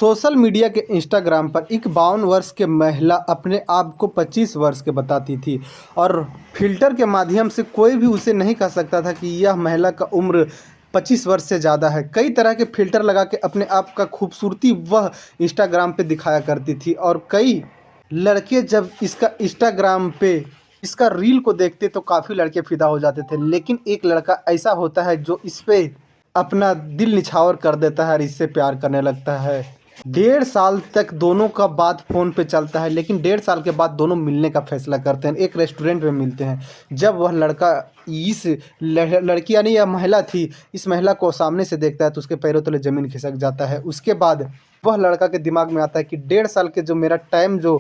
Social media के Instagram पर एक 52 वर्ष के महिला अपने आप को 25 वर्ष के बताती थी और फिल्टर के माध्यम से कोई भी उसे नहीं कह सकता था कि यह महिला का उम्र 25 वर्ष से ज़्यादा है। कई तरह के फिल्टर लगा के अपने आप का खूबसूरती वह इंस्टाग्राम पे दिखाया करती थी और कई लड़के जब इसका इंस्टाग्राम पे इसका रील को देखते तो काफ़ी लड़के फिदा हो जाते थे। लेकिन एक लड़का ऐसा होता है जो इस पे अपना दिल निछावर कर देता है और इससे प्यार करने लगता है। 1.5 साल तक दोनों का बात फ़ोन पे चलता है, लेकिन 1.5 साल के बाद दोनों मिलने का फैसला करते हैं। एक रेस्टोरेंट में मिलते हैं। जब वह लड़का इस लड़की यानी यह महिला थी, इस महिला को सामने से देखता है तो उसके पैरों तले ज़मीन खिसक जाता है। उसके बाद वह लड़का के दिमाग में आता है कि 1.5 साल के जो मेरा टाइम जो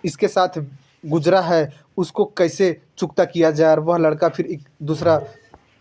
इसके साथ गुजरा है उसको कैसे चुकता किया जाए। और वह लड़का फिर एक दूसरा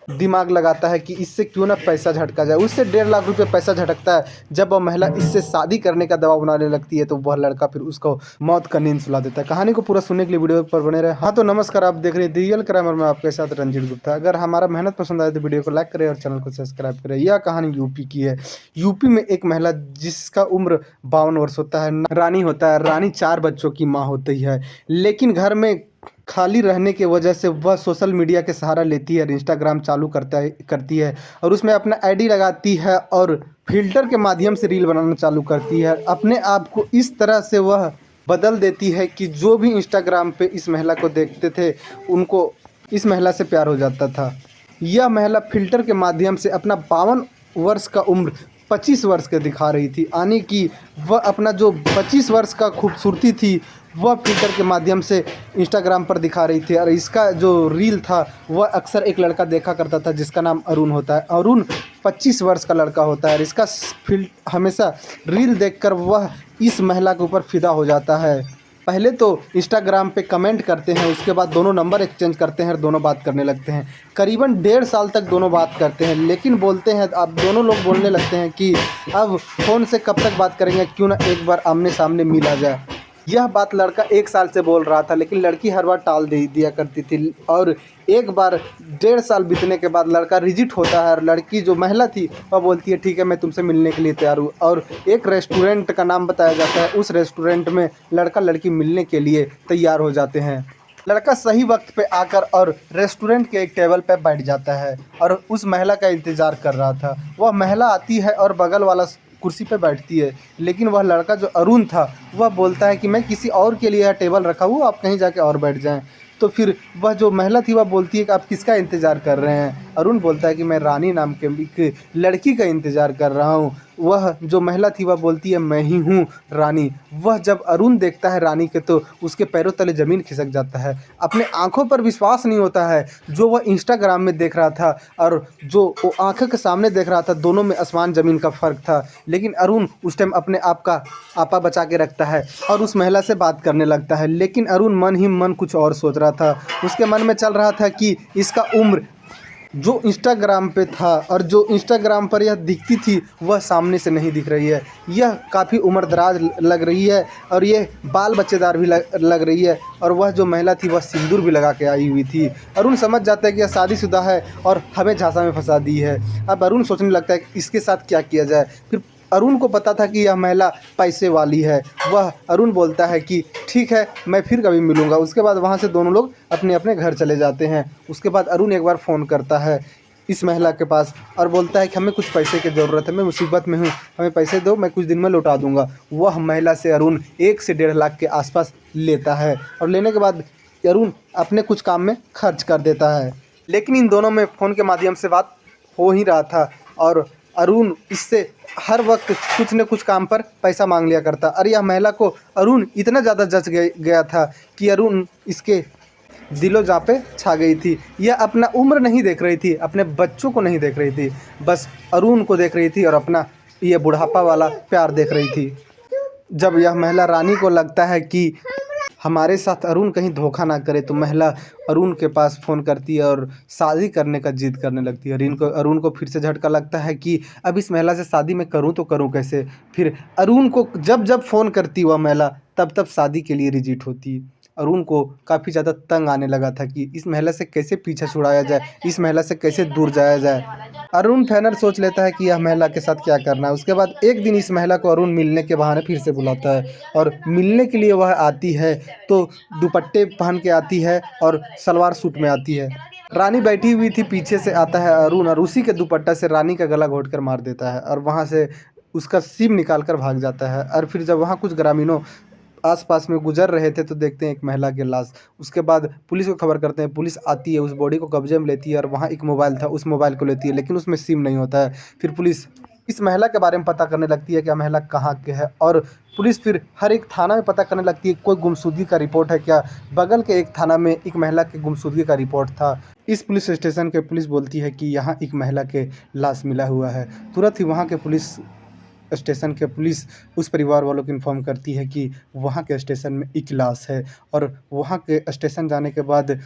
दिमाग लगाता है कि इससे क्यों ना पैसा झटका जाए। उससे 1.5 लाख रुपए पैसा झटकता है। जब वह महिला इससे शादी करने का दबाव बनाने लगती है तो वह लड़का फिर उसको मौत का नींद सुला देता है। कहानी को पूरा सुनने के लिए वीडियो पर बने रहे। हाँ तो नमस्कार, आप देख रहे हैं रियल क्राइम और मैं आपके साथ रंजीत गुप्ता। अगर हमारा मेहनत पसंद आए तो वीडियो को लाइक करें और चैनल को सब्सक्राइब करें। यह कहानी यूपी की है। यूपी में एक महिला जिसका उम्र 52 वर्ष होता है, रानी होता है। रानी 4 बच्चों की माँ होती है, लेकिन घर में खाली रहने की वजह से वह सोशल मीडिया के सहारा लेती है, इंस्टाग्राम चालू करती है और उसमें अपना आईडी लगाती है और फिल्टर के माध्यम से रील बनाना चालू करती है। अपने आप को इस तरह से वह बदल देती है कि जो भी इंस्टाग्राम पे इस महिला को देखते थे उनको इस महिला से प्यार हो जाता था। यह महिला फिल्टर के माध्यम से अपना 52 वर्ष का उम्र 25 वर्ष के दिखा रही थी, यानी कि वह अपना जो 25 वर्ष का खूबसूरती थी वह फिल्टर के माध्यम से इंस्टाग्राम पर दिखा रही थी। और इसका जो रील था वह अक्सर एक लड़का देखा करता था जिसका नाम अरुण होता है। अरुण 25 वर्ष का लड़का होता है और इसका हमेशा रील देखकर वह इस महिला के ऊपर फिदा हो जाता है। पहले तो इंस्टाग्राम पे कमेंट करते हैं, उसके बाद दोनों नंबर एक्सचेंज करते हैं और दोनों बात करने लगते हैं। करीबन 1.5 साल तक दोनों बात करते हैं, लेकिन बोलते हैं अब दोनों लोग बोलने लगते हैं कि अब फ़ोन से कब तक बात करेंगे, क्यों ना एक बार आमने सामने मिला जाए। यह बात लड़का 1 साल से बोल रहा था, लेकिन लड़की हर बार टाल दे दिया करती थी। और एक बार 1.5 साल बीतने के बाद लड़का रिजेक्ट होता है और लड़की जो महिला थी वह बोलती है ठीक है मैं तुमसे मिलने के लिए तैयार हूँ। और एक रेस्टोरेंट का नाम बताया जाता है, उस रेस्टोरेंट में लड़का लड़की मिलने के लिए तैयार हो जाते हैं। लड़का सही वक्त पे आकर और रेस्टोरेंट के एक टेबल पे बैठ जाता है और उस महिला का इंतज़ार कर रहा था। वह महिला आती है और बगल वाला कुर्सी पे बैठती है, लेकिन वह लड़का जो अरुण था वह बोलता है कि मैं किसी और के लिए यह टेबल रखा हूँ, आप कहीं जाके और बैठ जाएं। तो फिर वह जो महिला थी वह बोलती है कि आप किसका इंतज़ार कर रहे हैं। अरुण बोलता है कि मैं रानी नाम के एक लड़की का इंतज़ार कर रहा हूँ। वह जो महिला थी वह बोलती है मैं ही हूँ रानी। वह जब अरुण देखता है रानी के तो उसके पैरों तले ज़मीन खिसक जाता है। अपने आँखों पर विश्वास नहीं होता है जो वह इंस्टाग्राम में देख रहा था और जो वो आँखों के सामने देख रहा था, दोनों में आसमान ज़मीन का फ़र्क था। लेकिन अरुण उस टाइम अपने आप का आपा बचा के रखता है और उस महिला से बात करने लगता है। लेकिन अरुण मन ही मन कुछ और सोच रहा था। उसके मन में चल रहा था कि इसका उम्र जो इंस्टाग्राम पे था और जो इंस्टाग्राम पर यह दिखती थी वह सामने से नहीं दिख रही है। यह काफ़ी उम्रदराज लग रही है और ये बाल बच्चेदार भी लग रही है। और वह जो महिला थी वह सिंदूर भी लगा के आई हुई थी। अरुण समझ जाता है कि यह शादीशुदा है और हमें झांसा में फंसा दी है। अब अरुण सोचने लगता है कि इसके साथ क्या किया जाए। फिर अरुण को पता था कि यह महिला पैसे वाली है। वह अरुण बोलता है कि ठीक है मैं फिर कभी मिलूँगा। उसके बाद वहाँ से दोनों लोग अपने अपने घर चले जाते हैं। उसके बाद अरुण एक बार फ़ोन करता है इस महिला के पास और बोलता है कि हमें कुछ पैसे की ज़रूरत है, मैं मुसीबत में हूँ, हमें पैसे दो, मैं कुछ दिन में लौटा दूँगा। वह महिला से अरुण 1 से 1.5 लाख के आसपास लेता है और लेने के बाद अरुण अपने कुछ काम में खर्च कर देता है। लेकिन इन दोनों में फ़ोन के माध्यम से बात हो ही रहा था और अरुण इससे हर वक्त कुछ न कुछ काम पर पैसा मांग लिया करता। और यह महिला को अरुण इतना ज़्यादा जच गया था कि अरुण इसके दिलो जाँ पे छा गई थी। यह अपना उम्र नहीं देख रही थी, अपने बच्चों को नहीं देख रही थी, बस अरुण को देख रही थी और अपना ये बुढ़ापा वाला प्यार देख रही थी। जब यह महिला रानी को लगता है कि हमारे साथ अरुण कहीं धोखा ना करे तो महिला अरुण के पास फ़ोन करती है और शादी करने का जिद करने लगती है। अरुण को फिर से झटका लगता है कि अब इस महिला से शादी मैं करूं तो करूं कैसे। फिर अरुण को जब जब फ़ोन करती वह महिला तब तब शादी के लिए रिजेक्ट होती। अरुण को काफ़ी ज़्यादा तंग आने लगा था कि इस महिला से कैसे पीछा छुड़ाया जाए, इस महिला से कैसे दूर जाया जाए। अरुण फैनर सोच लेता है कि यह महिला के साथ क्या करना है। उसके बाद एक दिन इस महिला को अरुण मिलने के बहाने फिर से बुलाता है और मिलने के लिए वह आती है तो दुपट्टे पहन के आती है और सलवार सूट में आती है। रानी बैठी हुई थी, पीछे से आता है अरुण और उसी के दुपट्टा से रानी का गला घोंट कर मार देता है और वहाँ से उसका सिम निकाल कर भाग जाता है। और फिर जब वहाँ कुछ ग्रामीणों आस-पास में गुजर रहे थे तो देखते हैं एक महिला की लाश। उसके बाद पुलिस को खबर करते हैं, पुलिस आती है, उस बॉडी को कब्जे में लेती है और वहाँ एक मोबाइल था, उस मोबाइल को लेती है, लेकिन उसमें सिम नहीं होता है। फिर पुलिस इस महिला के बारे में पता करने लगती है कि यह महिला कहाँ की है और पुलिस फिर हर एक थाना में पता करने लगती है कोई गुमशुदगी का रिपोर्ट है क्या। बगल के एक थाना में एक महिला की गुमशुदगी का रिपोर्ट था। इस पुलिस स्टेशन के पुलिस बोलती है कि यहाँ एक महिला के लाश मिला हुआ है। तुरंत ही वहाँ के पुलिस स्टेशन के पुलिस उस परिवार वालों को इन्फॉर्म करती है कि वहाँ के स्टेशन में एक लाश है और वहाँ के स्टेशन जाने के बाद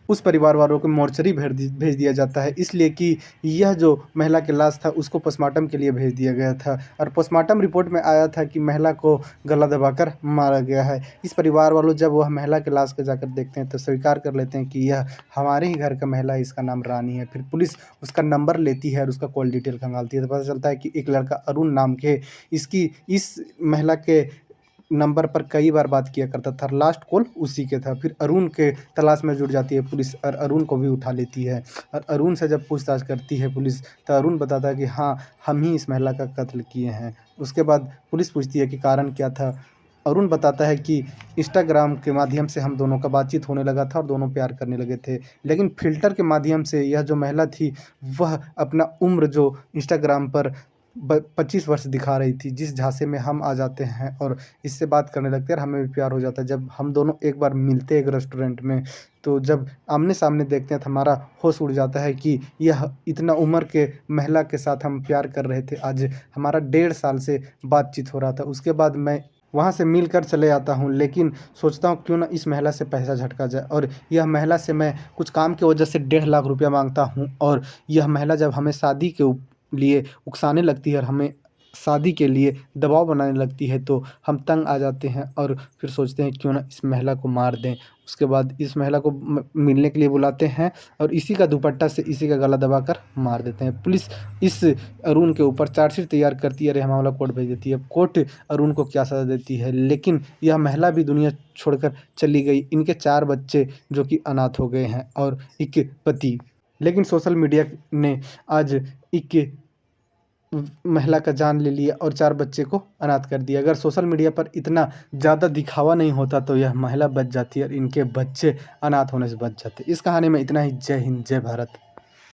उस परिवार वालों को मोर्चरी भेज दिया जाता है, इसलिए कि यह जो महिला की लाश था उसको पोस्टमार्टम के लिए भेज दिया गया था और पोस्टमार्टम रिपोर्ट में आया था कि महिला को गला दबाकर मारा गया है। इस परिवार वालों जब वह महिला की लाश को जाकर देखते हैं तो स्वीकार कर लेते हैं कि यह हमारे ही घर का महिला है, इसका नाम रानी है। फिर पुलिस उसका नंबर लेती है और उसका कॉल डिटेल खंगालती है तो पता चलता है कि एक लड़का अरुण नाम के इसकी इस महिला के नंबर पर कई बार बात किया करता था। लास्ट कॉल उसी के था। फिर अरुण के तलाश में जुट जाती है पुलिस और अरुण को भी उठा लेती है और अरुण से जब पूछताछ करती है पुलिस तो अरुण बताता है कि हाँ, हम ही इस महिला का कत्ल किए हैं। उसके बाद पुलिस पूछती है कि कारण क्या था। अरुण बताता है कि इंस्टाग्राम के माध्यम से हम दोनों का बातचीत होने लगा था और दोनों प्यार करने लगे थे, लेकिन फ़िल्टर के माध्यम से यह जो महिला थी वह अपना उम्र जो इंस्टाग्राम पर 25 वर्ष दिखा रही थी, जिस झांसे में हम आ जाते हैं और इससे बात करने लगते हैं और हमें भी प्यार हो जाता है। जब हम दोनों एक बार मिलते हैं एक रेस्टोरेंट में तो जब आमने-सामने देखते हैं तो हमारा होश उड़ जाता है कि यह इतना उम्र के महिला के साथ हम प्यार कर रहे थे। आज हमारा 1.5 साल से बातचीत हो रहा था। उसके बाद मैं वहाँ से मिलकर चले आता हूँ, लेकिन सोचता हूँ क्यों ना इस महिला से पैसा झटका जाए और यह महिला से मैं कुछ काम की वजह से 1.5 लाख रुपया माँगता हूँ और यह महिला जब हमें शादी के लिए उकसाने लगती है और हमें शादी के लिए दबाव बनाने लगती है तो हम तंग आ जाते हैं और फिर सोचते हैं क्यों ना इस महिला को मार दें। उसके बाद इस महिला को मिलने के लिए बुलाते हैं और इसी का दुपट्टा से इसी का गला दबाकर मार देते हैं। पुलिस इस अरुण के ऊपर चार्जशीट तैयार करती है और यह मामला कोर्ट भेज देती है। कोर्ट अरुण को क्या सज़ा देती है, लेकिन यह महिला भी दुनिया छोड़कर चली गई। इनके 4 बच्चे जो कि अनाथ हो गए हैं और एक पति। लेकिन सोशल मीडिया ने आज एक महिला का जान ले लिया और 4 बच्चे को अनाथ कर दिया। अगर सोशल मीडिया पर इतना ज़्यादा दिखावा नहीं होता तो यह महिला बच जाती और इनके बच्चे अनाथ होने से बच जाते। इस कहानी में इतना ही। जय हिंद, जय भारत।